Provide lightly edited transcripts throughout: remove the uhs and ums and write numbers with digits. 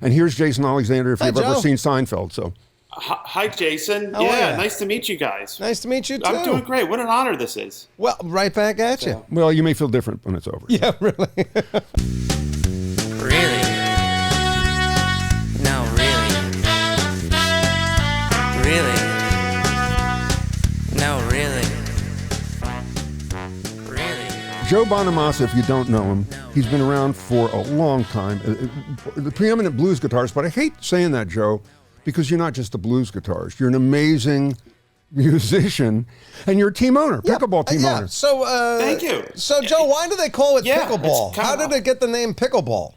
And here's Jason Alexander, if Hi, you've ever Joe. seen Seinfeld. So, Hi, Jason. How are ya? Nice to meet you guys. Nice to meet you, too. I'm doing great. What an honor this is. Well, right back at you. well, you may feel different when it's over. Yeah, really. Really? No, really. Really? No, really. Really? Joe Bonamassa, if you don't know him, he's been around for a long time. The preeminent blues guitarist, but I hate saying that, Joe, because you're not just a blues guitarist. You're an amazing musician, and you're a team owner, pickleball team owner. So, Thank you. So, Joe, why do they call it Yeah, pickleball? it's kind How of- did it get the name pickleball?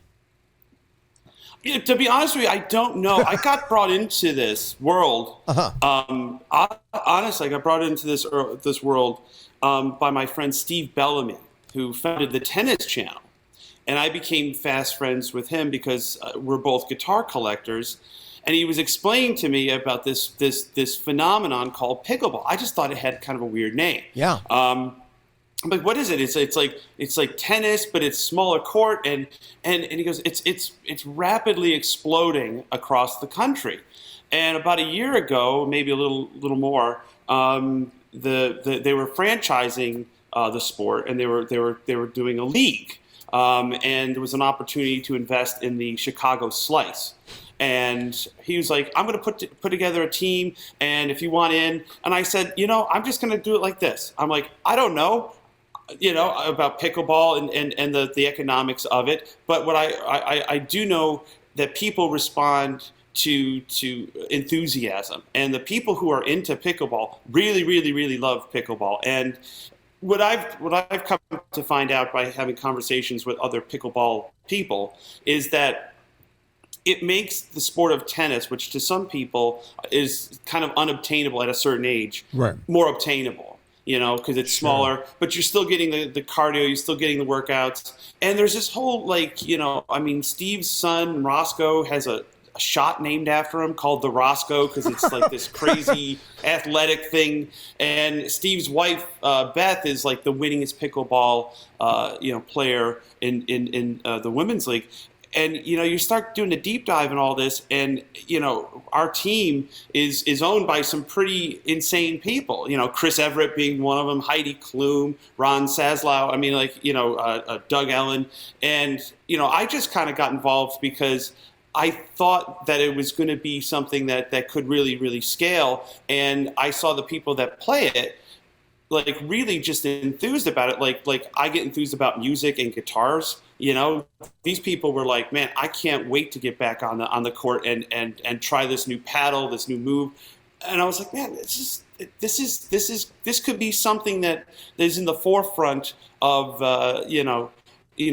Yeah, to be honest with you, I don't know. I got brought into this world. Honestly, I got brought into this world by my friend Steve Bellamy, who founded the Tennis Channel. And I became fast friends with him because we're both guitar collectors. And he was explaining to me about this phenomenon called pickleball. I just thought it had kind of a weird name. Yeah. I'm like, what is it? It's like tennis, but it's smaller court, and he goes, it's rapidly exploding across the country. And about a year ago, maybe a little more, they were franchising the sport, and they were doing a league, and there was an opportunity to invest in the Chicago Slice. And he was like, I'm going to put together a team, and if you want in. And I said, I'm just going to do it like this. I'm like, I don't know, about pickleball and the economics of it. But what I do know that people respond to enthusiasm. And the people who are into pickleball really, really, really love pickleball. And what I've come to find out by having conversations with other pickleball people is that it makes the sport of tennis, which to some people is kind of unobtainable at a certain age, Right. more obtainable, because it's smaller, but you're still getting the cardio, you're still getting the workouts. And there's this whole, Steve's son, Roscoe, has a shot named after him called the Roscoe because it's like this crazy athletic thing. And Steve's wife, Beth, is like the winningest pickleball, player in the women's league. And, you start doing a deep dive in all this, and, our team is owned by some pretty insane people. Chris Everett being one of them, Heidi Klum, Ron Saslow, Doug Ellen. And, I just kind of got involved because I thought that it was going to be something that could really, really scale. And I saw the people that play it, like, really just enthused about it. Like I get enthused about music and guitars. These people were like, man, I can't wait to get back on the court and try this new paddle, this new move. And I was like, man, this could be something that is in the forefront of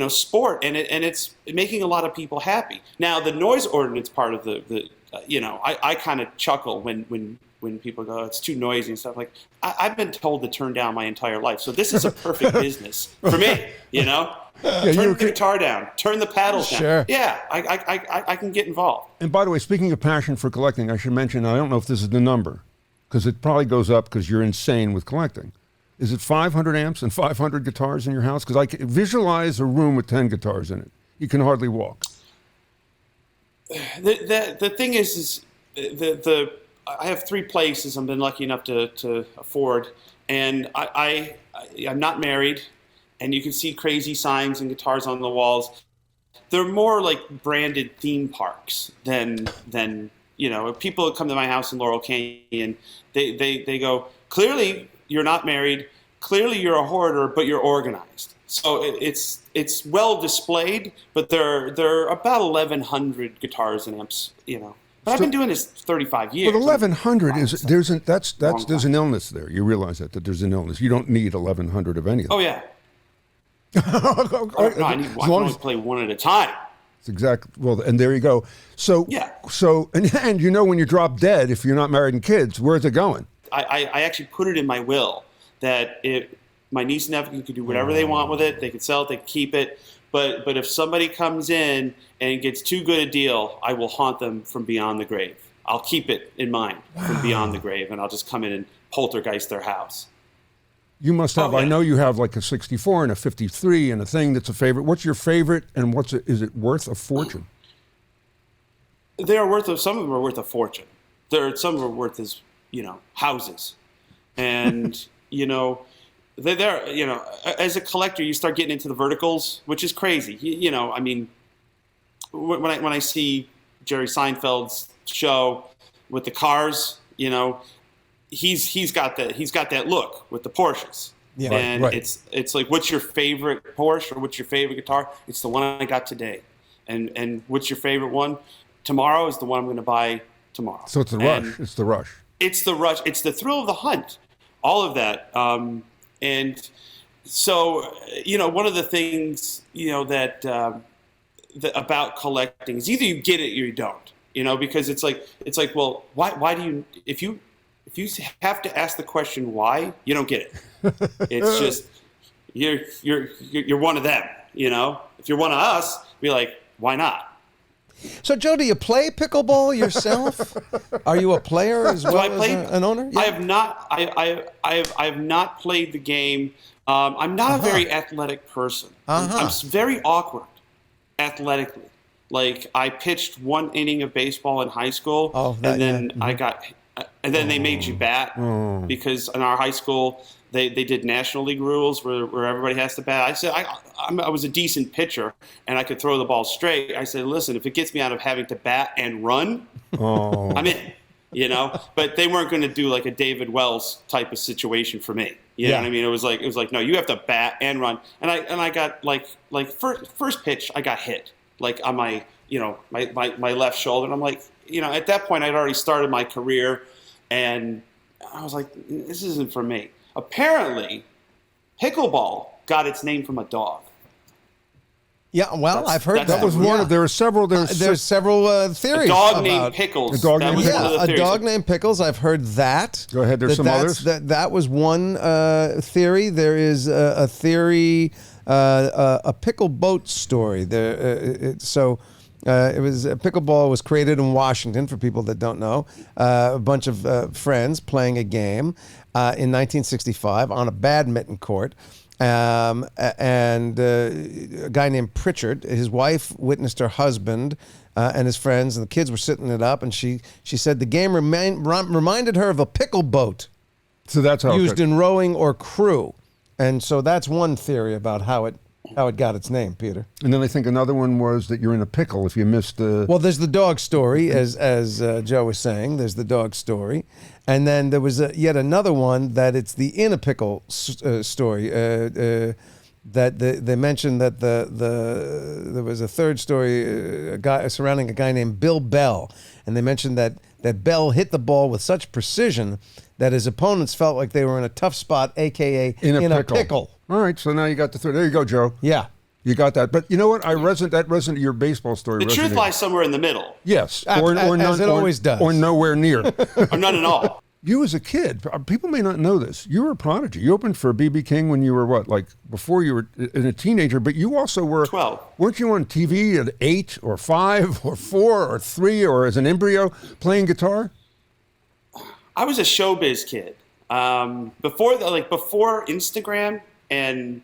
sport, and it's making a lot of people happy. Now, the noise ordinance part of I kind of chuckle when people go, it's too noisy and stuff. Like, I've been told to turn down my entire life, so this is a perfect business for me. Turn the guitar down, turn the paddles Sure. down. Yeah, I can get involved. And by the way, speaking of passion for collecting, I should mention, I don't know if this is the number, because it probably goes up because you're insane with collecting. Is it 500 amps and 500 guitars in your house? Because I can visualize a room with 10 guitars in it. You can hardly walk. The thing is I have 3 places I've been lucky enough to afford, and I'm not married, and you can see crazy signs and guitars on the walls. They're more like branded theme parks than people that come to my house in Laurel Canyon. They go, clearly you're not married, clearly you're a hoarder, but you're organized. So it's well displayed, but they're about 1,100 guitars and amps, But I've been doing this 35 years. But 1,100 there's an time. illness there. You realize that there's an illness. You don't need 1,100 of anything. Oh yeah. No, I can only play one at a time. It's exactly. Well, and there you go. So Yeah. So and when you drop dead, if you're not married and kids, where's it going? I actually put it in my will that my niece and nephew could do whatever they want with it. They could sell it. They could keep it. But if somebody comes in and gets too good a deal, I will haunt them from beyond the grave. I'll keep it in mind from beyond the grave, and I'll just come in and poltergeist their house. You must have. Oh, yeah. I know you have like a 64 and a 53 and a thing that's a favorite. What's your favorite, and is it worth a fortune? they are worth some of them are worth a fortune. Some of them are worth houses, and they're as a collector you start getting into the verticals, which is crazy. I mean, when I see Jerry Seinfeld's show with the cars, he's got that look with the Porsches. Yeah, and right. It's like, what's your favorite Porsche or what's your favorite guitar? It's the one I got today. And what's your favorite one? Tomorrow is the one I'm going to buy tomorrow. So it's the rush. It's the rush. It's the rush. It's the thrill of the hunt. All of that. And so, one of the things, that about collecting is either you get it or you don't, because it's like, well, why do you, if you have to ask the question why, you don't get it. It's just, you're one of them, If you're one of us, be like, why not? So, Joe, do you play pickleball yourself? Are you a player as well as an owner? Yeah. I have not. I have not played the game. I'm not a very athletic person. I'm very awkward athletically. Like, I pitched one inning of baseball in high school, and then and then they made you bat because in our high school they did National League rules where everybody has to bat. I said I was a decent pitcher and I could throw the ball straight. I said, listen, if it gets me out of having to bat and run, I'm in. But they weren't going to do like a David Wells type of situation for me. You know what I mean? It was like no, you have to bat and run. And I got like first pitch I got hit like on my my left shoulder. And I'm like, at that point I'd already started my career, and I was like, this isn't for me. Apparently, pickleball got its name from a dog. Yeah, well, I've heard that was one. There were several. There's several theories. A dog named Pickles. A dog named was Pickles. one of the A theories. dog named Pickles. I've heard that. Go ahead. There's some others. That was one theory. There is a theory, a pickle boat story. It was pickleball was created in Washington, for people that don't know. A bunch of friends playing a game in 1965 on a badminton court. And a guy named Pritchard, his wife witnessed her husband and his friends, and the kids were sitting it up, and she said the game reminded her of a pickle boat. So that's how used in rowing or crew. And so that's one theory about how it got its name, Peter. And then I think another one was that you're in a pickle if you missed the... Well, there's the dog story, as Joe was saying. There's the dog story. And then there was yet another one that it's the in a pickle story. That they mentioned that there was a third story surrounding a guy named Bill Bell. And they mentioned that Bell hit the ball with such precision that his opponents felt like they were in a tough spot, a.k.a. in a pickle. All right, so now you got the third. There you go, Joe. Yeah. You got that. But you know what? That resonated your baseball story. The truth lies somewhere in the middle. Yes. As it always does. Or nowhere near. Or none at all. You as a kid, people may not know this, you were a prodigy. You opened for B.B. King when you were what, like before you were a teenager, but you also were... 12. Weren't you on TV at 8 or 5 or 4 or 3 or as an embryo playing guitar? I was a showbiz kid. Before Instagram and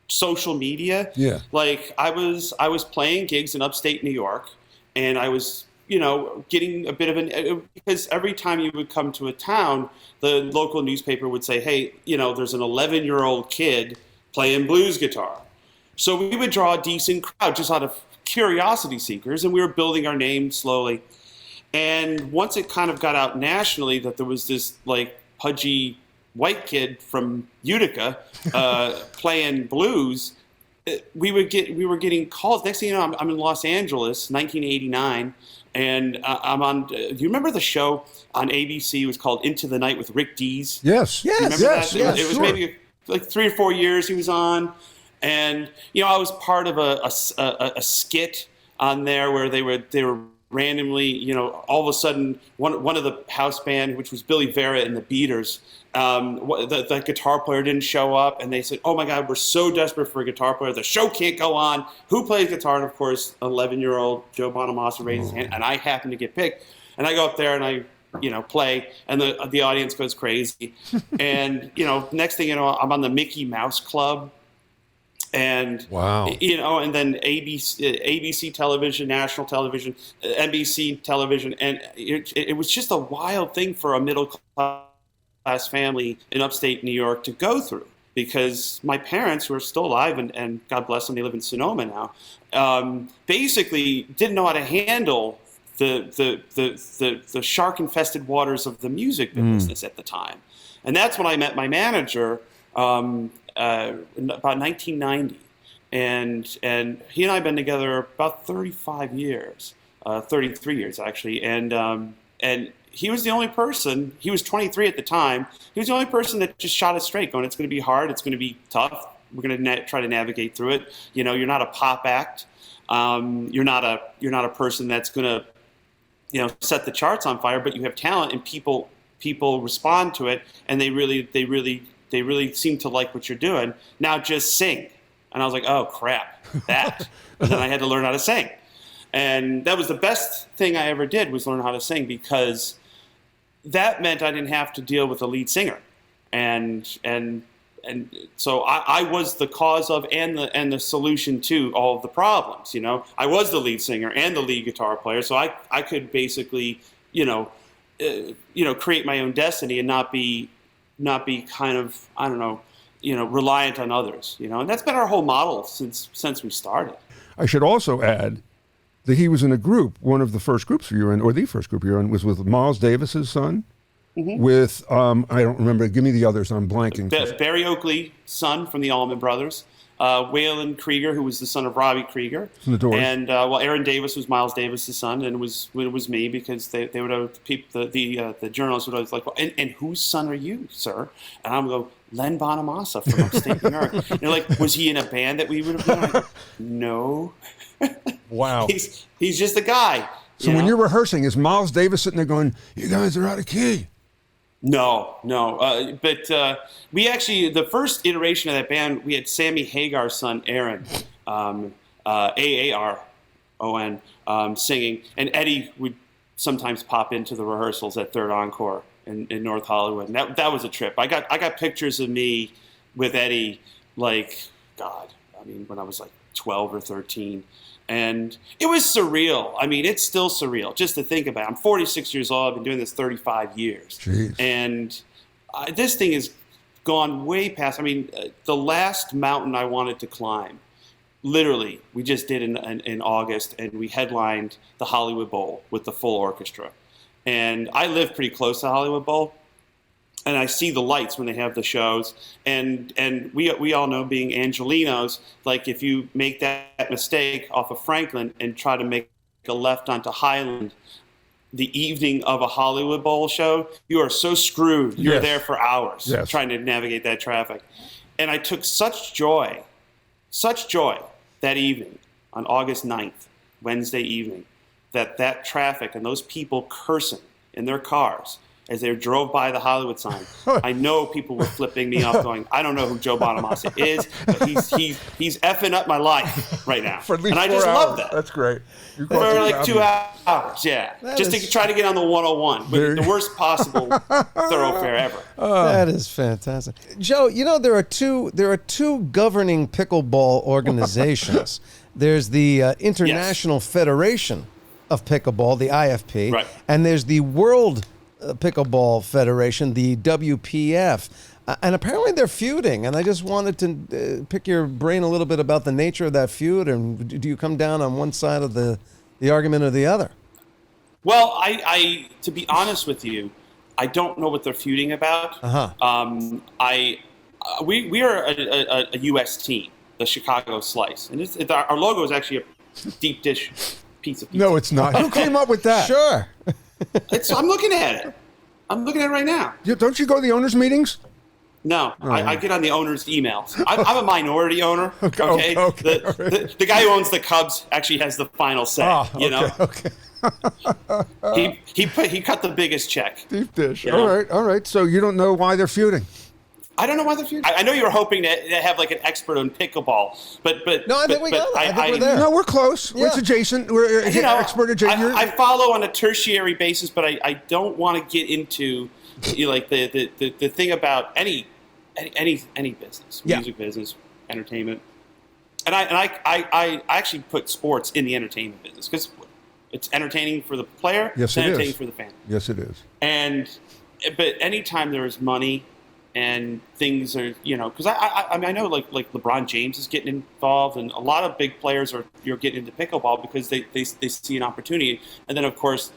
social media. Yeah. Like I was playing gigs in upstate New York, and I was getting a bit of because every time you would come to a town, the local newspaper would say, hey, there's an 11-year-old kid playing blues guitar. So we would draw a decent crowd just out of curiosity seekers, and we were building our name slowly. And once it kind of got out nationally that there was this like pudgy white kid from Utica playing blues, we were getting calls. Next thing you know, I'm in Los Angeles, 1989, and I'm on. Do you remember the show on ABC? It was called Into the Night with Rick Dees. Yes. Do you remember that? It was sure. maybe like 3 or 4 years he was on, and I was part of a skit on there where they were randomly, all of a sudden, one of the house band, which was Billy Vera and the Beaters, the guitar player didn't show up, and they said, "Oh my God, we're so desperate for a guitar player. The show can't go on. Who plays guitar?" And of course, 11-year-old Joe Bonamassa raised his hand, and I happened to get picked. And I go up there and I, play, and the audience goes crazy. And next thing you know, I'm on the Mickey Mouse Club. And Wow. And then ABC television, national television, NBC television, and it was just a wild thing for a middle class family in upstate New York to go through, because my parents, who are still alive, and God bless them, they live in Sonoma now, basically didn't know how to handle the shark-infested waters of the music business at the time. And that's when I met my manager, about 1990, and he and I have been together about 35 years, 33 years actually, and he was the only person. He was 23 at the time. He was the only person that just shot it straight, going, "It's going to be hard. It's going to be tough. We're going to try to navigate through it. You're not a pop act. You're not a person that's going to set the charts on fire, but you have talent, and people respond to it, and they really seem to like what you're doing. Now just sing." And I was like, "Oh crap, that." And then I had to learn how to sing. And that was the best thing I ever did, was learn how to sing, because that meant I didn't have to deal with a lead singer. And so I was the cause of and the solution to all of the problems. I was the lead singer and the lead guitar player, so I could basically create my own destiny and not be kind of, I don't know, reliant on others. And that's been our whole model since we started. I should also add that he was in a group. One of the first groups you were in, or the first group you were in, was with Miles Davis's son. Mm-hmm. With I don't remember. Give me the others. I'm blanking. Barry Oakley's son from the Allman Brothers. Waylon Krieger, who was the son of Robbie Krieger, from the Doors. And Aaron Davis was Miles Davis's son, and it was me, because they would have the journalists would always like, "Well, and whose son are you, sir?" And I'm go, "Len Bonamassa from upstate New York." And they're like, "Was he in a band that we would have been?" Like, "No." Wow. He's just a guy. So when you're rehearsing, is Miles Davis sitting there going, "You guys are out of key"? No. But we actually, the first iteration of that band, we had Sammy Hagar's son, Aaron, Aaron, singing. And Eddie would sometimes pop into the rehearsals at Third Encore in North Hollywood. And that was a trip. I got pictures of me with Eddie, when I was like 12 or 13. And it was surreal. I mean, it's still surreal just to think about it. I'm 46 years old. I've been doing this 35 years. Jeez. And this thing has gone way past. I mean, the last mountain I wanted to climb, literally, we just did in August, and we headlined the Hollywood Bowl with the full orchestra. And I live pretty close to Hollywood Bowl. And I see the lights when they have the shows, and we all know, being Angelinos, like if you make that mistake off of Franklin and try to make a left onto Highland the evening of a Hollywood Bowl show, you are so screwed. You're there for hours trying to navigate that traffic. And I took such joy that evening on August 9th, Wednesday evening, that traffic and those people cursing in their cars as they drove by the Hollywood sign. I know people were flipping me off, going, "I don't know who Joe Bonamassa is, but he's effing up my life right now." For at least and I 4 just hours. love that. That's great. For like 2 hours, yeah. Just to try to get on the 101, with the worst possible thoroughfare ever. That is fantastic. Joe, there are two governing pickleball organizations. There's the International Federation of Pickleball, the IFP, right, and there's the World Pickleball Federation, the WPF, and apparently they're feuding, and I just wanted to pick your brain a little bit about the nature of that feud, and do you come down on one side of the argument or the other? Well, I to be honest with you, I don't know what they're feuding about. We are a U.S. team, the Chicago Slice, and our logo is actually a deep dish pizza. No, it's not. Who came up with that? Sure. I'm looking at it. I'm looking at it right now. Don't you go to the owners' meetings? No, I get on the owners' emails. I'm a minority owner. Okay, okay. The guy who owns the Cubs actually has the final say. Okay. He cut the biggest check. Deep dish. All right. So you don't know why they're feuding? I don't know why they're feuding. I know you were hoping to have like an expert on pickleball, but no, I think we got it. I think we're there. No, we're close. Yeah. It's adjacent. We're expert adjacent. I follow on a tertiary basis, but I don't want to get into like the thing about any business, music business, entertainment. And I actually put sports in the entertainment business because it's entertaining for the player. Yes, it's it entertaining is. for the fan. Yes, it is. But anytime there is money and things are, because I mean, I know like LeBron James is getting involved, and a lot of big players you're getting into pickleball because they see an opportunity. And then, of course,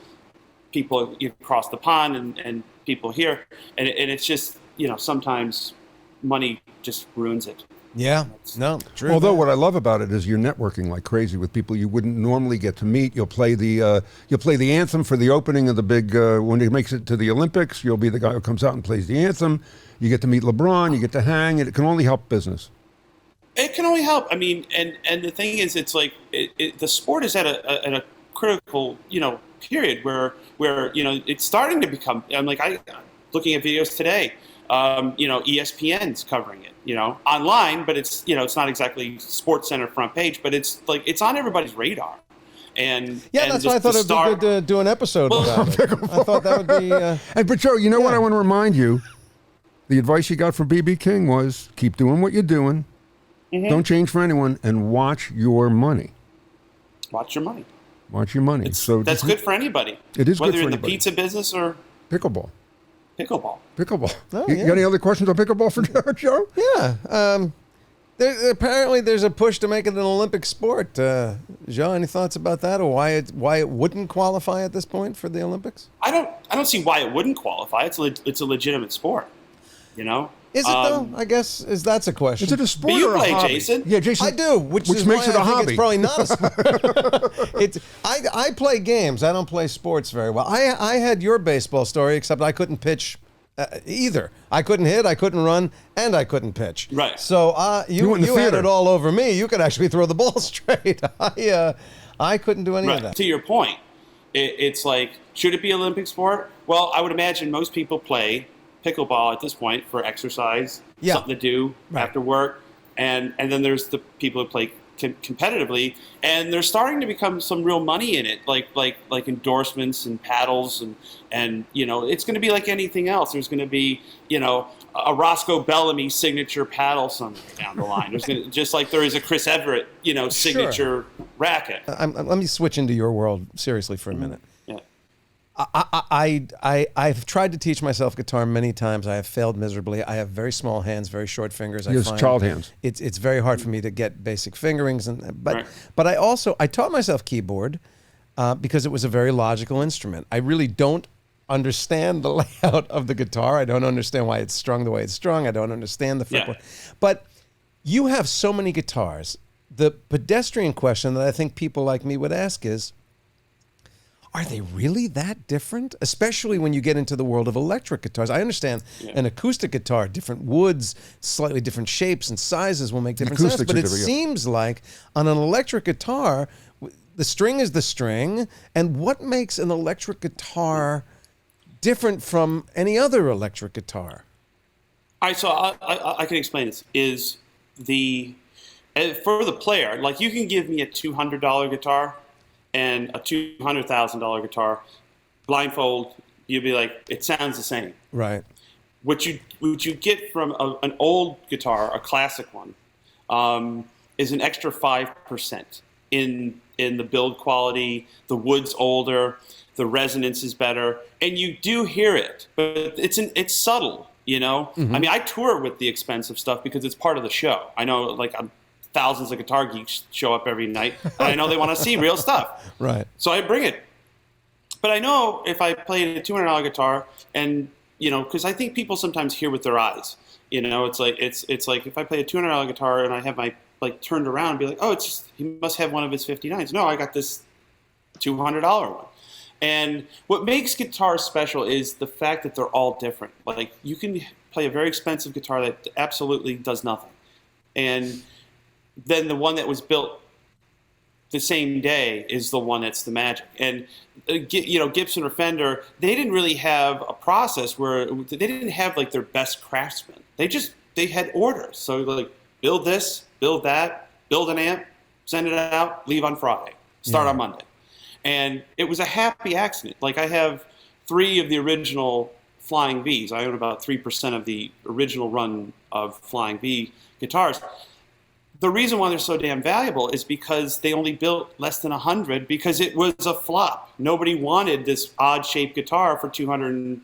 people across the pond and people here. And it's just, sometimes money just ruins it. Yeah, no, true. Although what I love about it is you're networking like crazy with people you wouldn't normally get to meet. You'll play the anthem for the opening of the big when it makes it to the Olympics. You'll be the guy who comes out and plays the anthem. You get to meet LeBron. You get to hang, and it can only help business. It can only help. I mean, and the thing is, it's like the sport is at a critical period where it's starting to become. I'm looking at videos today. ESPN's covering it, online, but it's not exactly Sports Center front page, but it's on everybody's radar. And that's why I thought it'd be good to do an episode about it. I thought that would be. But Joe, what I want to remind you, the advice you got from B.B. King was keep doing what you're doing, don't change for anyone, and watch your money. Watch your money. Watch your money. That's good for anybody. It is whether good for you're in the anybody. pizza business or Pickleball. Oh, You got any other questions on pickleball for Joe? Yeah. Apparently, there's a push to make it an Olympic sport. Joe, any thoughts about that, or why it wouldn't qualify at this point for the Olympics? I don't see why it wouldn't qualify. It's a legitimate sport. Is it though? I guess that's a question. Is it a sport But you or a play, hobby? Jason. Yeah, Jason. I do, which makes why it a I think hobby. It's probably not a sport. I play games. I don't play sports very well. I had your baseball story, except I couldn't pitch either. I couldn't hit, I couldn't run, and I couldn't pitch. Right. So you in the had theater. it all over me. You could actually throw the ball straight. I couldn't do any of that. To your point, it's like, should it be an Olympic sport? Well, I would imagine most people play pickleball at this point for exercise, something to do after work, and then there's the people who play competitively, and there's starting to become some real money in it, like endorsements and paddles, and it's going to be like anything else. There's going to be a Roscoe Bellamy signature paddle somewhere down the line. There's going to, just like there is a Chris Everett signature racket. Let me switch into your world seriously for a minute. Yeah. I've tried to teach myself guitar many times. I have failed miserably. I have very small hands, very short fingers. He has child hands. It's very hard for me to get basic fingerings, but I taught myself keyboard because it was a very logical instrument. I really don't understand the layout of the guitar. I don't understand why it's strung the way it's strung. I don't understand the fretboard. But you have so many guitars. The pedestrian question that I think people like me would ask is, are they really that different? Especially when you get into the world of electric guitars. I understand an acoustic guitar, different woods, slightly different shapes and sizes will make different sounds. But it seems like on an electric guitar, the string is the string. And what makes an electric guitar different from any other electric guitar? All right, so I can explain this. Is for the player, like, you can give me a $200 guitar and a $200,000 guitar, blindfold, you'd be like, it sounds the same. Right. What you get from an old guitar, a classic one, is an extra 5% in the build quality. The wood's older, the resonance is better, and you do hear it, but it's subtle. Mm-hmm. I mean, I tour with the expensive stuff because it's part of the show. I know, thousands of guitar geeks show up every night, and I know they want to see real stuff. Right. So I bring it. But I know if I play a $200 guitar, and because I think people sometimes hear with their eyes. It's like if I play a $200 guitar and I have my turned around and be like, oh, he must have one of his 59s. No, I got this $200 one. And what makes guitars special is the fact that they're all different. Like, you can play a very expensive guitar that absolutely does nothing, and then the one that was built the same day is the one that's the magic. And Gibson or Fender, they didn't really have a process where they didn't have their best craftsmen. They had orders. So build this, build that, build an amp, send it out, leave on Friday, start on Monday. And it was a happy accident. I have 3 of the original Flying V's. I own about 3% of the original run of Flying V guitars. the reason why they're so damn valuable is because they only built less than 100 because it was a flop. Nobody wanted this odd-shaped guitar for $279 in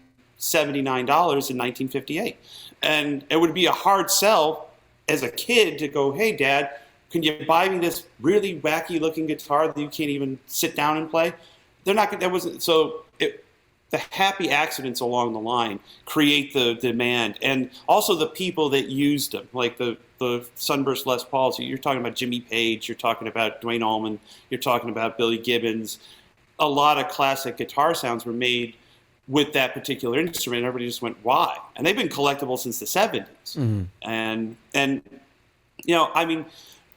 1958. And it would be a hard sell as a kid to go, hey, Dad, can you buy me this really wacky-looking guitar that you can't even sit down and play? They're not. That wasn't so. The happy accidents along the line create the demand, and also the people that used them, like the Sunburst Les Pauls. You're talking about Jimmy Page. You're talking about Dwayne Allman. You're talking about Billy Gibbons. A lot of classic guitar sounds were made with that particular instrument. Everybody just went, why? And they've been collectible since the 70s. Mm-hmm. And you know, I mean,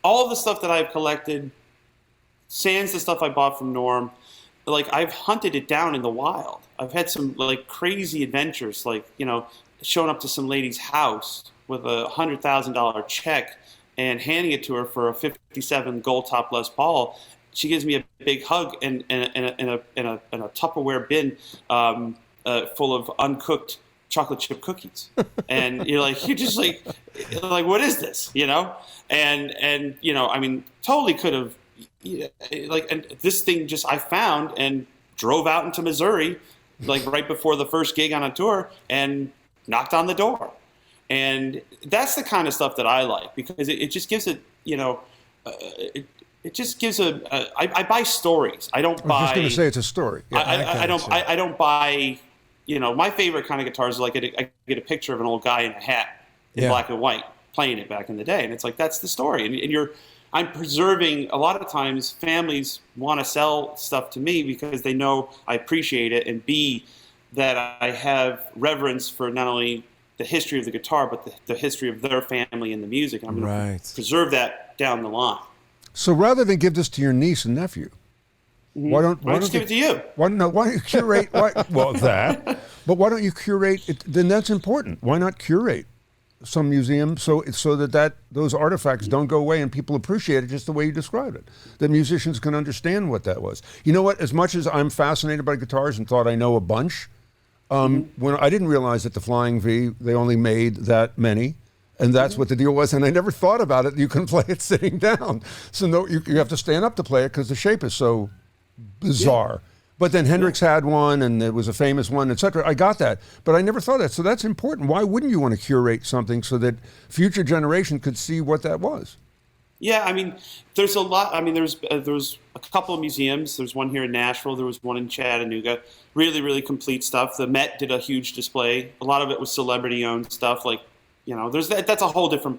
all of the stuff that I've collected, sans the stuff I bought from Norm, like I've hunted it down in the wild. I've had some like crazy adventures, like, you know, showing up to some lady's house with a $100,000 check and handing it to her for a 57 gold top Les Paul. She gives me a big hug and a Tupperware bin full of uncooked chocolate chip cookies. And you're just like, what is this? You know? And you know, I mean, totally could have, and this thing just I found and drove out into Missouri, like right before the first gig on a tour, and knocked on the door. And that's the kind of stuff that I like, because it just gives it, you know, it just gives I buy stories. I don't buy. I was just going to say it's a story. Yeah, I don't buy. You know, my favorite kind of guitars is like I get a picture of an old guy in a hat in black and white playing it back in the day, and it's like that's the story. And I'm preserving. A lot of times, families want to sell stuff to me because they know I appreciate it, and B, that I have reverence for not only the history of the guitar, but the history of their family and the music. And I'm going to preserve that down the line. So rather than give this to your niece and nephew, why don't just give it to you? Why don't you curate? Well, that. But why don't you curate it? Then that's important. Why not curate some museum so that those artifacts don't go away and people appreciate it just the way you described it? That musicians can understand what that was. You know what? As much as I'm fascinated by guitars and thought I know a bunch, when I didn't realize that the Flying V, they only made that many. And that's what the deal was. And I never thought about it. You can play it sitting down. So no, you have to stand up to play it because the shape is so bizarre. Yeah. But then Hendrix had one, and it was a famous one, etc. I got that. But I never thought that. So that's important. Why wouldn't you want to curate something so that future generation could see what that was? Yeah, I mean, there's a lot. I mean, there's a couple of museums. There's one here in Nashville. There was one in Chattanooga. Really, really complete stuff. The Met did a huge display. A lot of it was celebrity-owned stuff, like, you know, that's a whole different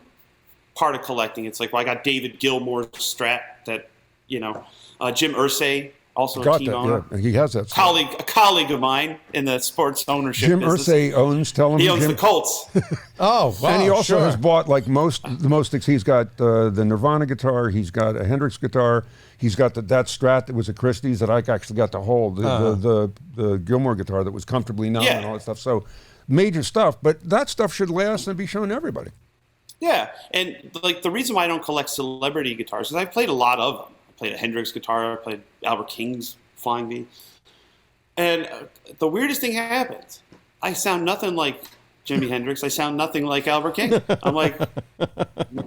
part of collecting. It's like, well, I got David Gilmour's Strat that, you know, Jim Irsay, also a team owner. Yeah. He has that. A colleague of mine in the sports ownership business. Irsay owns, tell him. He owns the Colts. Oh, wow. And he also has bought, like the most things. He's got the Nirvana guitar. He's got a Hendrix guitar. He's got that Strat that was at Christie's that I actually got to hold. The Gilmour guitar that was comfortably numb and all that stuff. So major stuff, but that stuff should last and be shown to everybody. Yeah, and like the reason why I don't collect celebrity guitars is I've played a lot of them. I played a Hendrix guitar, I played Albert King's Flying V, and the weirdest thing happens. I sound nothing like Jimi Hendrix. I sound nothing like Albert King. I'm like,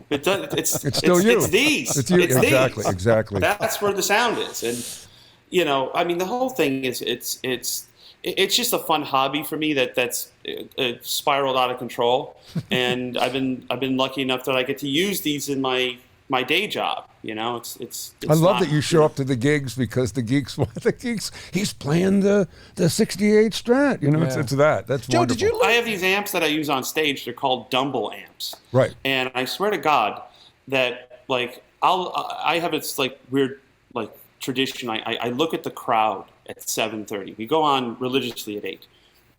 it's still you. It's these. It's you. It's exactly. these. Exactly. That's where the sound is, and you know, I mean, the whole thing is it's just a fun hobby for me that's spiraled out of control, and I've been lucky enough that I get to use these in my day job. You know, it's I love that you show up to the gigs because the geeks want the geeks. He's playing the 68 Strat. You know, it's that. That's Joe, wonderful. I have these amps that I use on stage. They're called Dumble amps. Right. And I swear to God that like I have this like weird like tradition. I look at the crowd at 7:30. We go on religiously at 8.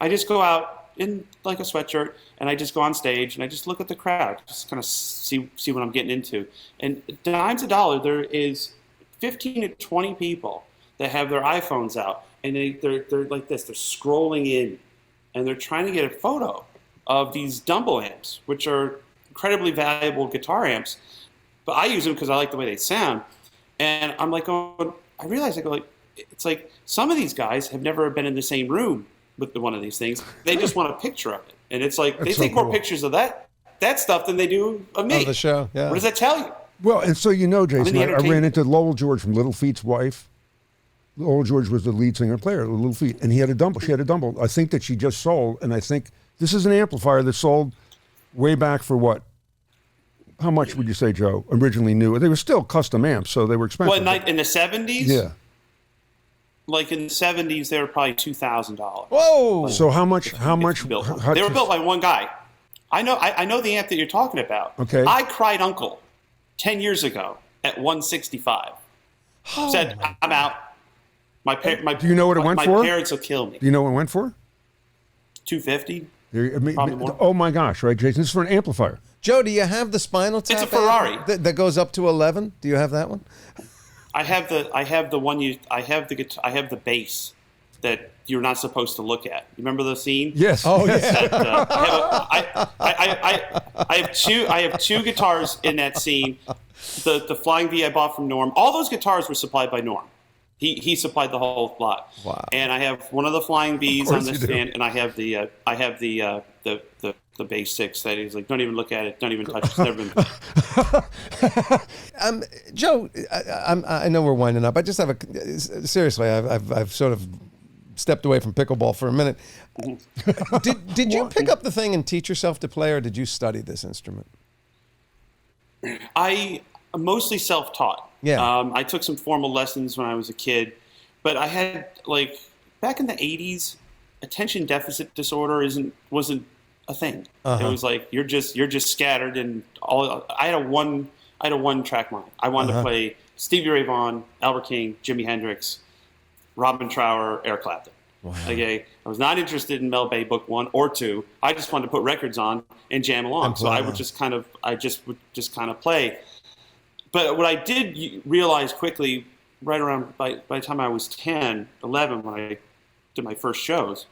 I just go out in like a sweatshirt and I just go on stage and I just look at the crowd, just kind of see what I'm getting into. And dimes a dollar, there is 15 to 20 people that have their iPhones out and they're like this. They're scrolling in and they're trying to get a photo of these Dumble amps, which are incredibly valuable guitar amps. But I use them because I like the way they sound. And I'm like, I realize it's like some of these guys have never been in the same room with one of these things. They just want a picture of it. And it's like they take more pictures of that stuff than they do of me. Of the show, yeah. What does that tell you? Well, and so Jason, the I ran entertainment. into Lowell George from Little Feat's wife. Lowell George was the lead singer and player of Little Feat, and he had a Dumble. She had a Dumble. I think that she just sold, and I think this is an amplifier that sold way back for what? How much would you say, Joe? Originally new. They were still custom amps, so they were expensive. What, in the 70s? Yeah. Like in the 70s, they were probably $2,000. Whoa! So how much? Built. They were built by one guy. I know the amp that you're talking about. Okay. I cried uncle 10 years ago at 165. Said, I'm out. Do you know what it went for? My parents will kill me. Do you know what it went for? 250. Probably more. Oh my gosh! Right, Jason. This is for an amplifier. Joe, do you have the Spinal Tap? It's a Ferrari that goes up to 11. Do you have that one? I have the bass that you're not supposed to look at. You remember the scene? Yes. Oh yeah. I have two guitars in that scene. The Flying V I bought from Norm. All those guitars were supplied by Norm. He supplied the whole lot. Wow. And I have one of the Flying V's on this you do. stand, and I have the bass 6 that he's like, don't even look at it, don't even touch it. It's never been. Joe, I know we're winding up. I just have seriously. I've sort of stepped away from pickleball for a minute. Did you pick up the thing and teach yourself to play, or did you study this instrument? I mostly self-taught. Yeah. I took some formal lessons when I was a kid, but I had back in the 80s, attention deficit disorder wasn't a thing. Uh-huh. It was like you're just scattered and all. I had a one track mind. I wanted to play Stevie Ray Vaughan, Albert King, Jimi Hendrix, Robin Trower, Eric Clapton. Wow. Okay, I was not interested in Mel Bay Book 1 or 2. I just wanted to put records on and jam along. So I would just kind of play. But what I did realize quickly, right around by the time I was 10, 11, when I did my first shows,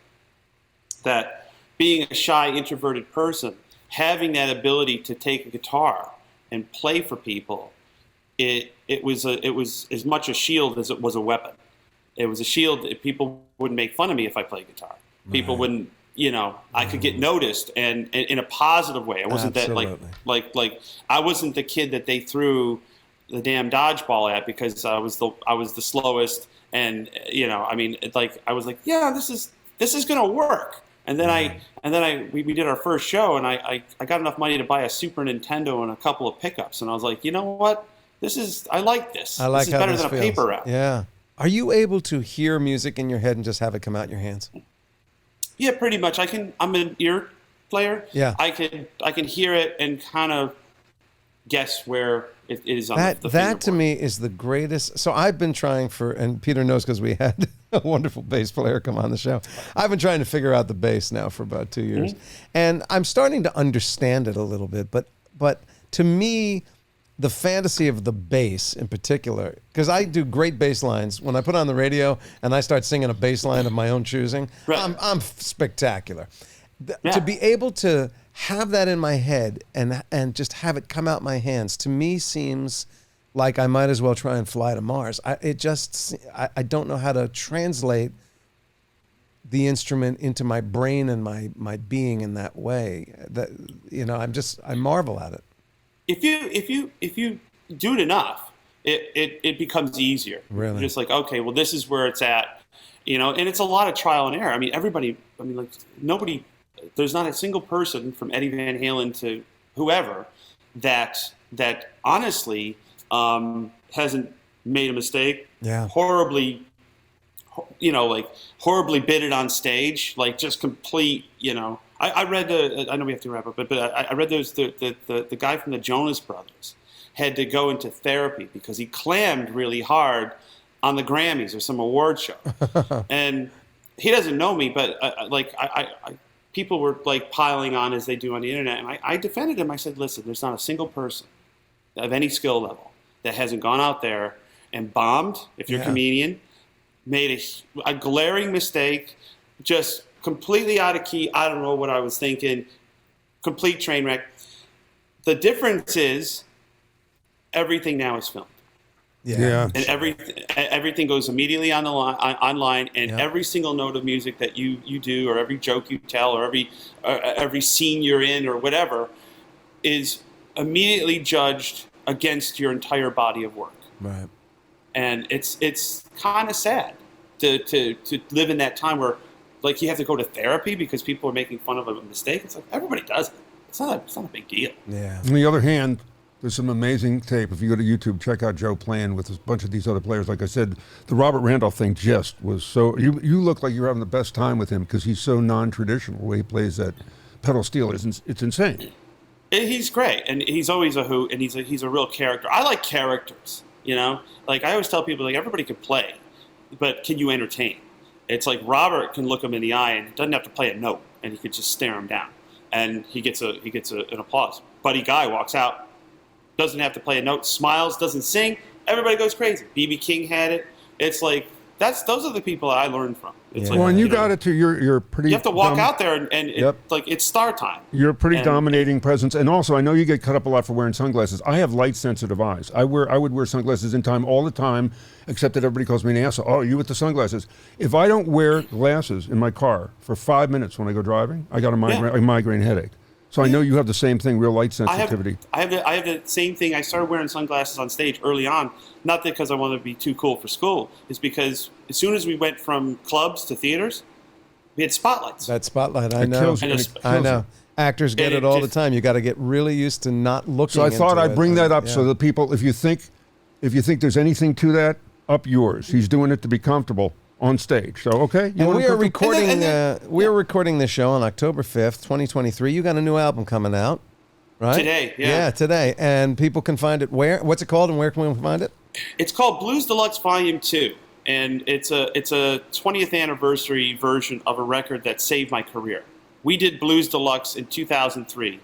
that being a shy, introverted person, having that ability to take a guitar and play for people, it was as much a shield as it was a weapon. It was a shield. People wouldn't make fun of me if I played guitar. People wouldn't, I could get noticed, and in a positive way. I wasn't Absolutely. that like I wasn't the kid that they threw the damn dodgeball at because I was the slowest, and I was like, yeah, this is gonna work. And then we did our first show, and I got enough money to buy a Super Nintendo and a couple of pickups, and I was like, you know what, I like this. I like this is how better this than a feels. paper route. Yeah. Are you able to hear music in your head and just have it come out in your hands? Yeah, pretty much. I'm an ear player. Yeah. I can hear it and kind of guess where it is on the That fingerboard. to me is the greatest. So I've been trying and Peter knows because we had a wonderful bass player come on the show. I've been trying to figure out the bass now for about 2 years. Mm-hmm. And I'm starting to understand it a little bit. But to me, the fantasy of the bass in particular, because I do great bass lines. When I put on the radio and I start singing a bass line of my own choosing, Right. I'm spectacular. Yeah. To be able to have that in my head and just have it come out my hands, to me seems like I might as well try and fly to Mars. I don't know how to translate the instrument into my brain and my being in that way. That I marvel at it. If you do it enough, it becomes easier. Really? You're just like, okay, well, this is where it's at, and it's a lot of trial and error. Nobody, there's not a single person from Eddie Van Halen to whoever that honestly hasn't made a mistake. Yeah. Horribly bid it on stage, like just complete, I read I know we have to wrap up, but I read the guy from the Jonas Brothers had to go into therapy because he clammed really hard on the Grammys or some award show. And he doesn't know me, but people were like piling on as they do on the internet. And I defended him. I said, listen, there's not a single person of any skill level that hasn't gone out there and bombed, if you're a comedian, made a glaring mistake, just completely out of key. I don't know what I was thinking. Complete train wreck. The difference is everything now is filmed. Yeah. And everything goes immediately on the online, and every single note of music that you do, or every joke you tell, or every scene you're in, or whatever, is immediately judged against your entire body of work. Right. And it's kind of sad to live in that time where, like, you have to go to therapy because people are making fun of a mistake. It's like, everybody does it. It's not a big deal. Yeah. On the other hand, there's some amazing tape. If you go to YouTube, check out Joe playing with a bunch of these other players. Like I said, the Robert Randolph thing just was so... You look like you're having the best time with him because he's so non-traditional. The way he plays that pedal steel, it's insane. He's great, and he's always a hoot, and he's a real character. I like characters, you know? Like, I always tell people, like, everybody can play, but can you entertain? It's like Robert can look him in the eye and doesn't have to play a note, and he could just stare him down, and he gets an applause. Buddy Guy walks out, doesn't have to play a note, smiles, doesn't sing, everybody goes crazy. B.B. King had it. It's like those are the people that I learned from. It's like, well, and you got it too. You're pretty. You have to walk out there and Yep. it's star time. You're a pretty dominating presence, and also I know you get cut up a lot for wearing sunglasses. I have light sensitive eyes. I would wear sunglasses in time all the time, except that everybody calls me an asshole. Oh, you with the sunglasses? If I don't wear glasses in my car for 5 minutes when I go driving, I got a migraine headache. So I know you have the same thing, real light sensitivity. I have the same thing. I started wearing sunglasses on stage early on, not because I wanted to be too cool for school. It's because as soon as we went from clubs to theaters, we had spotlights. That spotlight, I It know. kills you. I know. Actors get it all the just- time. You got to get really used to not looking. So I thought into I'd it. bring that up Yeah. so that people, if you think there's anything to that, up yours. He's doing it to be comfortable on stage. So okay, And want we him are comfortable? recording. We are recording this show on October 5th, 2023. You got a new album coming out, right? Today, yeah. Yeah, today, and people can find it where? What's it called, and where can we find it? It's called Blues Deluxe Volume 2, and it's a 20th anniversary version of a record that saved my career. We did Blues Deluxe in 2003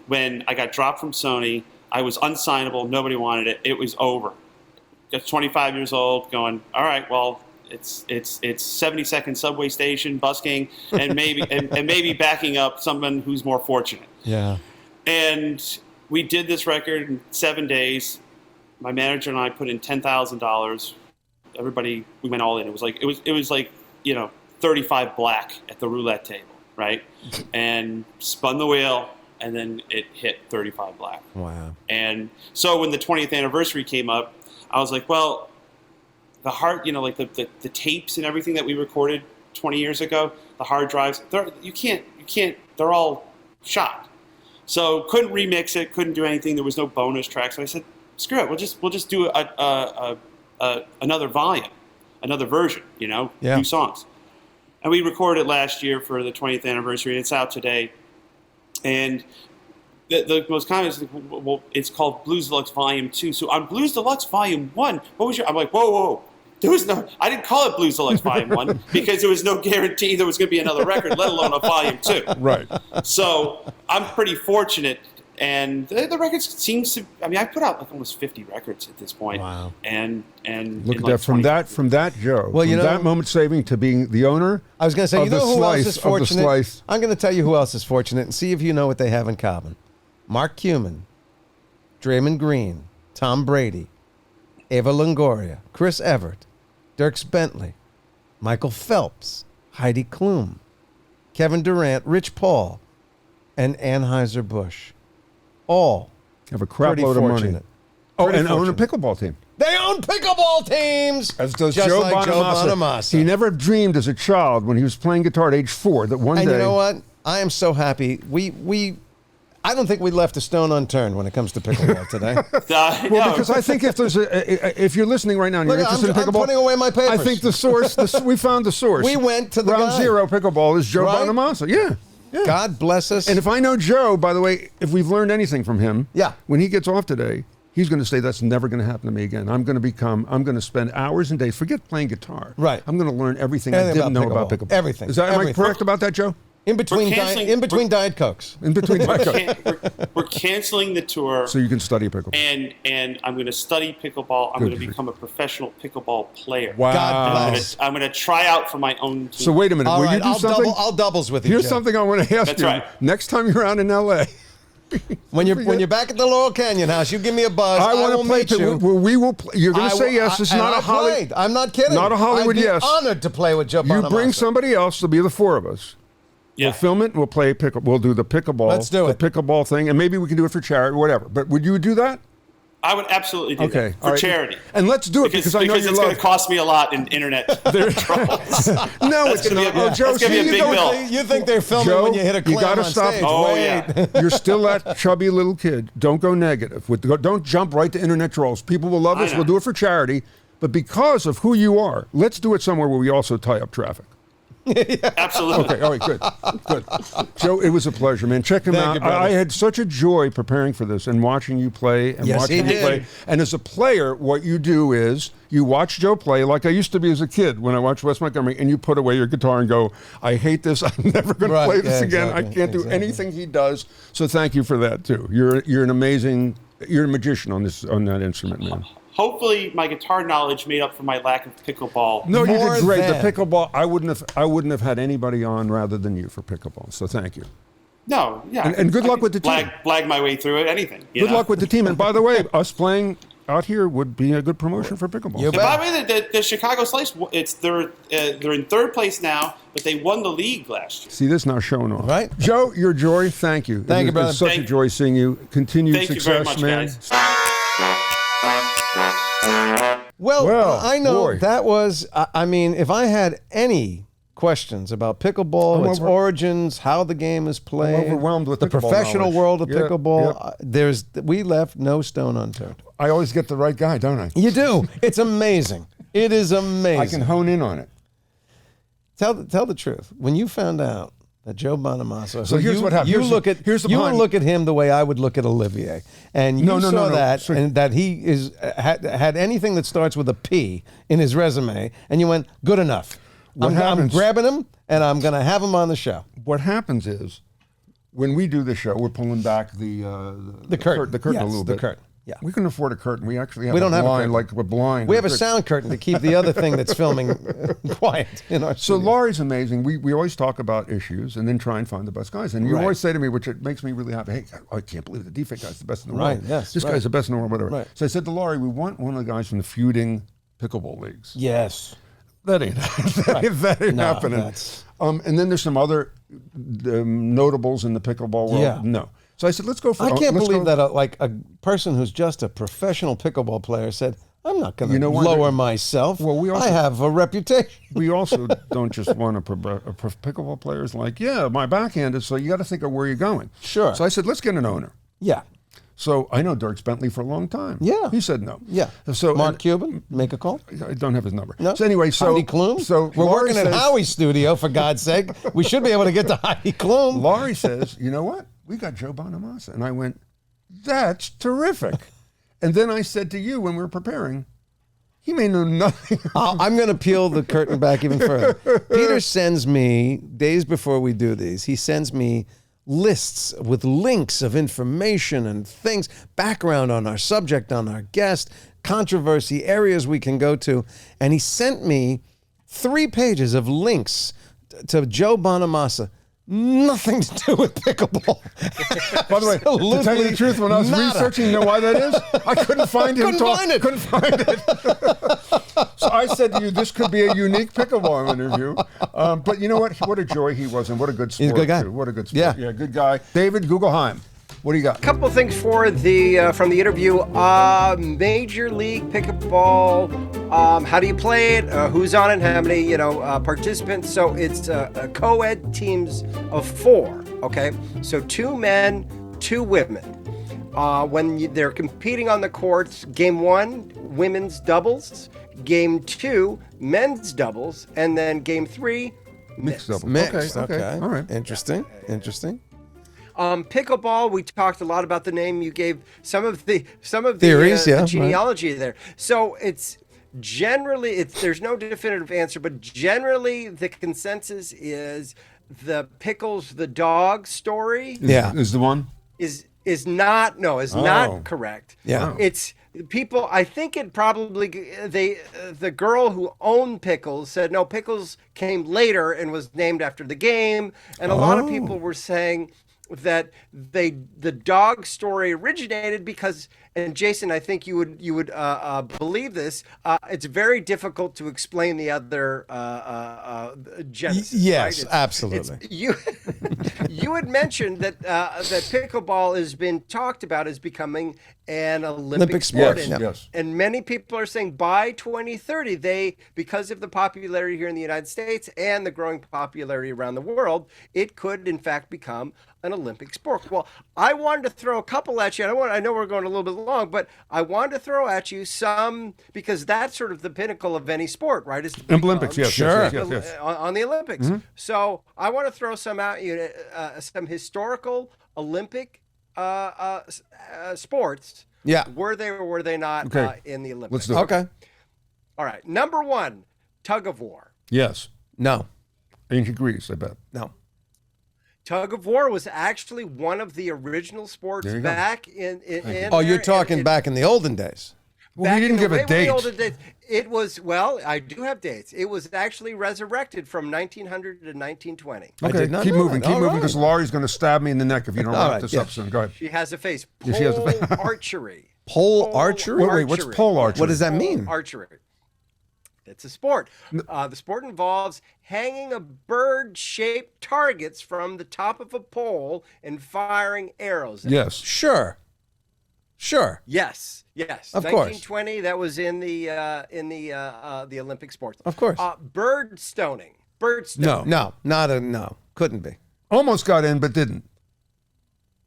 when I got dropped from Sony. I was unsignable. Nobody wanted it. It was over. Got 25 years old going, all right, well, it's 72nd subway station, busking, and maybe backing up someone who's more fortunate. Yeah. And we did this record in 7 days. My manager and I put in $10,000. Everybody, we went all in. It was like 35 black at the roulette table, right? And spun the wheel, and then it hit 35 black. Wow. And so when the 20th anniversary came up, I was like, well, the the tapes and everything that we recorded 20 years ago, the hard drives, you can't, they're all shot. So couldn't remix it, couldn't do anything. There was no bonus track. So I said, screw it. We'll just do another volume, another version, Yeah. new songs. And we recorded it last year for the 20th anniversary, and it's out today. And the most common is, well, it's called Blues Deluxe Volume 2. So on Blues Deluxe Volume 1, I'm like, whoa. I didn't call it Blues Deluxe Volume 1 because there was no guarantee there was going to be another record, let alone a Volume 2. Right. So I'm pretty fortunate. And the record seems to, I put out like almost 50 records at this point. Wow. And Look in at that from that Joe. Well, from that moment saving to being the owner. I was going to say, of you know the who else slice, is of the fortunate? slice. I'm going to tell you who else is fortunate and see if you know what they have in common. Mark Cuban, Draymond Green, Tom Brady, Eva Longoria, Chris Everett, Dierks Bentley, Michael Phelps, Heidi Klum, Kevin Durant, Rich Paul, and Anheuser-Busch. All Have a crap pretty load of money. fortunate. Oh, Pretty and own a fortunate. pickleball team. They own pickleball teams! As does Just Joe like Joe Bonamassa. He never dreamed as a child when he was playing guitar at age 4 that one And day... you know what? I am so happy. I don't think we left a stone unturned when it comes to pickleball today. Well, because I think if you're listening right now and you're Look, interested in I'm pickleball... putting away my papers. I think the source, we found the source. We went to the Round guy. zero pickleball is Joe Right? Bonamassa. Yeah. God bless us. And if I know Joe, by the way, if we've learned anything from him, Yeah. when he gets off today, he's going to say that's never going to happen to me again. I'm going to spend hours and days, forget playing guitar. Right. I'm going to learn everything I Anything didn't know about about pickleball. pickleball. Everything. Am I Everything. correct about that, Joe? in between canceling- Diet Cokes. In between We're canceling the tour. so you can study pickleball. And I'm going to study pickleball. I'm Good. going to become a professional pickleball player. Wow. God bless. I'm going to try out for my own team. So wait a minute. All Will right, you do I'll something? I'll doubles with you. Here's Joe. something I want to ask That's you. right. Next time you're out in L.A., When you're back at the Laurel Canyon house, you give me a buzz. I want will to play. meet you. We will play. You're going to say yes. It's and not I a Hollywood. played. I'm not kidding. Not a Hollywood I'd be yes. honored to play with Joe You Bonamassa. bring somebody else. There'll be the four of us. Yeah. We'll film it. We'll play pickle. We'll do the pickleball. Let's do it. The pickleball thing, and maybe we can do it for charity or whatever. But would you do that? I would absolutely do Okay, that all for right. charity. And let's do it because I know you it's love. going to cost me a lot in internet troubles. No, it's gonna not. be a- Oh, Joe, that's gonna be a see, big bill. You think they're filming Joe, when you hit a you clam gotta on stop. stage. Oh, Wait. yeah. You're still that chubby little kid. Don't go negative. Don't jump right to internet trolls. People will love us. know. We'll do it for charity. But because of who you are, let's do it somewhere where we also tie up traffic. Absolutely. Okay, all right, good. Joe, it was a pleasure, man. Check him Thank out. you, brother. I had such a joy preparing for this and watching you play and Yes, watching he you did. play. And as a player, what you do is you watch Joe play like I used to be as a kid when I watched Wes Montgomery, and you put away your guitar and go, I hate this. I'm never going to Right, play this yeah, again. exactly, I can't do exactly. anything he does. So thank you for that too. You're an amazing, you're a magician on that instrument, man. Hopefully, my guitar knowledge made up for my lack of pickleball. No, you More did great. than. The pickleball, I wouldn't have had anybody on rather than you for pickleball. So thank you. No, yeah. And good I luck could with the team. Blag my way through it. Anything. Good luck with the team. And by the way, us playing out here would be a good promotion for pickleball. You And by the way, the Chicago Slice, they're in third place now, but they won the league last year. See this now showing off. Right. Joe, your joy. Thank you. Thank you, brother. It's such a Thank- joy seeing you. Continued Thank you success, very much, man. guys. Well, I know boy. that was. I mean, if I had any questions about pickleball, I'm its over- origins, how the game is played, overwhelmed with the pickleball professional knowledge. world of Yeah, pickleball, we left no stone unturned. I always get the right guy, don't I? You do. It's amazing. It is amazing. I can hone in on it. Tell the truth. When you found out that Joe Bonamassa, So who here's what happened. Here's the you would behind- look at him the way I would look at Olivier, and you No. saw that, So- and that he had anything that starts with a P in his resume, and you went, good enough. I'm happens- grabbing him, and I'm going to have him on the show. What happens is when we do the show, we're pulling back the curtain. the curtain Yes, a little the bit. curtain. Yeah. We can afford a curtain. We actually have We don't a have a blind, curtain. like we're blind. We have a sound curtain to keep the other thing that's filming quiet in our So studio. Laurie's amazing. We always talk about issues and then try and find the best guys. And you Right. always say to me, which it makes me really happy, hey, I can't believe the defense guy's the best in the Right, world. yes, This right. guy's the best in the world, whatever. Right. So I said to Laurie, we want one of the guys from the feuding pickleball leagues. Yes. That ain't, that ain't No, happening. that's- And then there's some other notables in the pickleball world. Yeah. No. So I said, let's go for I can't let's believe go- that a person who's just a professional pickleball player said, I'm not going to You know what? lower myself. Well, we also- I have a reputation. We also don't just want pickleball players like, yeah, my backhand is, so you got to think of where you're going. Sure. So I said, let's get an owner. Yeah. So I know Dirk Bentley for a long time. Yeah. He said no. Yeah. So Mark and- Cuban, make a call. I don't have his number. No. So anyway, Heidi Klum. so We're Laurie working at says- Howie's studio, for God's sake. We should be able to get to Heidi Klum. Laurie says, you know what? We got Joe Bonamassa. And I went, that's terrific. And then I said to you when we were preparing, he may know nothing. I'm going to peel the curtain back even further. Peter sends me, days before we do these, he sends me lists with links of information and things, background on our subject, on our guest, controversy, areas we can go to. And he sent me 3 pages of links to Joe Bonamassa. Nothing to do with pickleball. By the way, to tell you the Absolutely truth, when I was nada. researching, you know why that is? I couldn't find him. Couldn't find it. So I said to you, this could be a unique pickleball interview. But you know what? What a joy he was, and what a good sport. He's a good guy. Too. What a good sport. Yeah. Good guy. David Gugelheim, what do you got? Couple things for the from the interview. Major League Pickleball. How do you play it? Who's on it? How many participants? So it's co-ed teams of 4. Okay, so 2 men, 2 women. When they're competing on the courts, game 1, women's doubles. Game 2, men's doubles, and then game 3, Mixed double. Mixed. Okay. All right. Interesting. Pickleball. We talked a lot about the name. You gave some of the Theories, yeah, the right. genealogy there. So it's generally there's no definitive answer, but generally the consensus is the Pickles the dog story Yeah. Is the one? is not correct. Yeah. Wow. It's people. I think it probably the girl who owned Pickles said no. Pickles came later and was named after the game, and a lot of people were saying that the dog story originated because, and Jason, I think you would believe this. It's very difficult to explain the other genesis. Yes, right? absolutely. You had mentioned that that pickleball has been talked about as becoming an Olympic sport. Yes, And, yes. and many people are saying by 2030, because of the popularity here in the United States and the growing popularity around the world, it could in fact become an Olympic sport. Well, I wanted to throw a couple at you. I know we're going a little bit long, but I wanted to throw at you some, because that's sort of the pinnacle of any sport, right? Is to Olympics, yes, Sure. yes. on the Olympics. So I want to throw some out, some historical Olympic sports. Yeah. Were they or were they not Okay. in the Let's Olympics? do it. Okay. All right. Number one, tug of war. Yes. No. Ancient Greece, I bet. No. Tug of war was actually one of the original sports There you go. back in Oh, you're there, talking and- back in the olden days. Well, he back didn't in the give a way date. olden days. It was, well, I do have dates. It was actually resurrected from 1900 to 1920. I Okay, did not keep know moving, that. keep All moving, right. because Laurie's going to stab me in the neck if you don't All wrap right, this yeah. up soon. Go ahead. She has a face. Yeah, she has a face. Pole archery. Pole archery? Wait, what's pole archery? What does that Pole mean? Archery. It's a sport. The sport involves hanging a bird-shaped targets from the top of a pole and firing arrows at Yes. Sure. Sure. Yes. Of course. 1920. That was in the Olympic sports. Of course. Bird stoning. Bird stoning. No. Couldn't be. Almost got in, but didn't.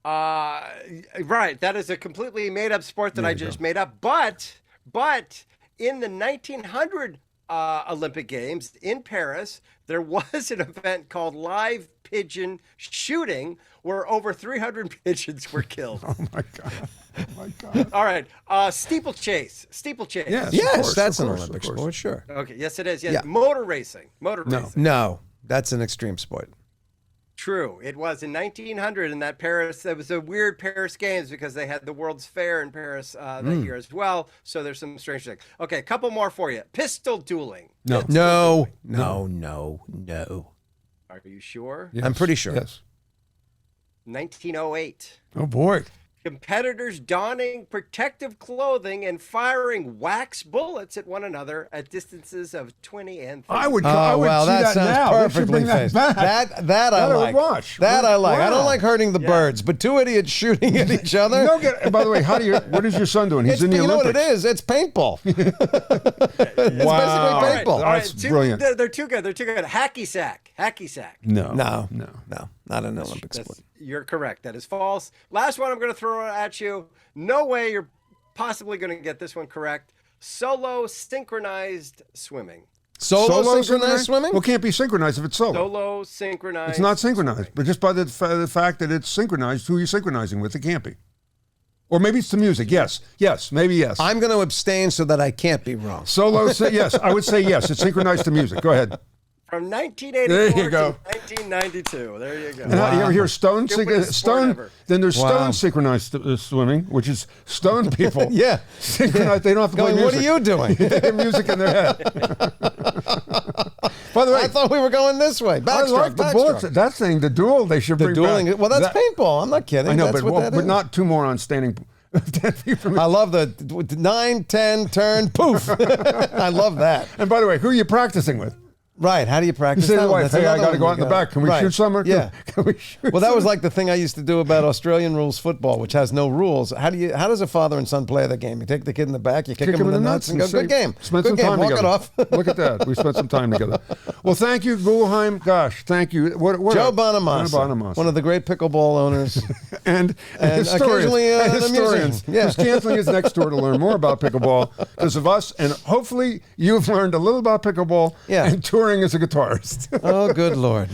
Right. That is a completely made up sport that There I you just go. made up. But in the 1900 Olympic Games in Paris, there was an event called live pigeon shooting where over 300 pigeons were killed. Oh my God. Oh my God. All right. Steeplechase. Steeplechase. Yes. Yes, course, that's of an course, Olympic of course. sport, sure. Okay. Yes, it is. Yes. Yeah. Motor racing. Motor No. racing. No, that's an extreme sport. True. It was in 1900 in that Paris. It was a weird Paris Games because they had the World's Fair in Paris that year as well. So there's some strange things. Okay, a couple more for you. Pistol dueling. No. No. Are you sure? Yes. I'm pretty sure. Yes. 1908. Oh boy. Competitors donning protective clothing and firing wax bullets at one another at distances of 20 and 30. I would Oh, well, see that that sounds now. They should perfectly bring that phased. back. That I That I would like. watch. That I like. I don't Wow. like hurting the birds, but two idiots shooting at each other. No, by the way, what is your son doing? He's It's, in the you know what Olympics. it is? It's paintball. It's basically Wow. paintball. All right, That's brilliant. They're too good. They're too good. Hacky sack. Hacky sack. No. No, No. not an Olympic sport. You're correct. That is false. Last one I'm going to throw at you. No way you're possibly going to get this one correct. Solo synchronized swimming. Solo synchronized swimming? Well, it can't be synchronized if it's solo. Solo synchronized. It's not synchronized, but just by the fact that it's synchronized, who you're synchronizing with, it can't be. Or maybe it's the music. Yes, maybe yes. I'm going to abstain so that I can't be wrong. Solo, yes, I would say yes. It's synchronized to music. Go ahead. From 1984 There you go. to 1992. There you go. And how, you ever hear stone? Stupidest sport ever. Then there's Wow. stone synchronized swimming, which is stone people. Yeah. Synchronized. They don't have to play Going, what music. are you doing? They have music in their head. By the way, I thought we were going this way. I Backstroke, like the bullets. backstroke. That thing, the duel, they should The bring dueling. back. Well, that's That- paintball. I'm not kidding. I know, That's but, what that but is. not two morons standing 10 feet from each I love the 9, 10, turn, poof. I love that. And by the way, who are you practicing with? Right. How do you You practice say to that the one? wife, That's hey, I another got to one go out you in the got. back. Can we Right. shoot some? Yeah. Can we shoot Well, that some? was like the thing I used to do about Australian rules football, which has no rules. How does a father and son play the game? You take the kid in the back, you kick him in the nuts, and go, say, good game. Spend Good some game. time Walk together. it off. Look at that. We spent some time together. Well, thank you, Guggenheim. Gosh, thank you. What Joe Bonamassa, Joe Bonamassa. one of the great pickleball owners. and historians. occasionally, and the historians. musician. Yeah. Who's canceling his next tour to learn more about pickleball because of us. And hopefully you've learned a little about pickleball Yeah. and touring as a guitarist. Oh, good Lord.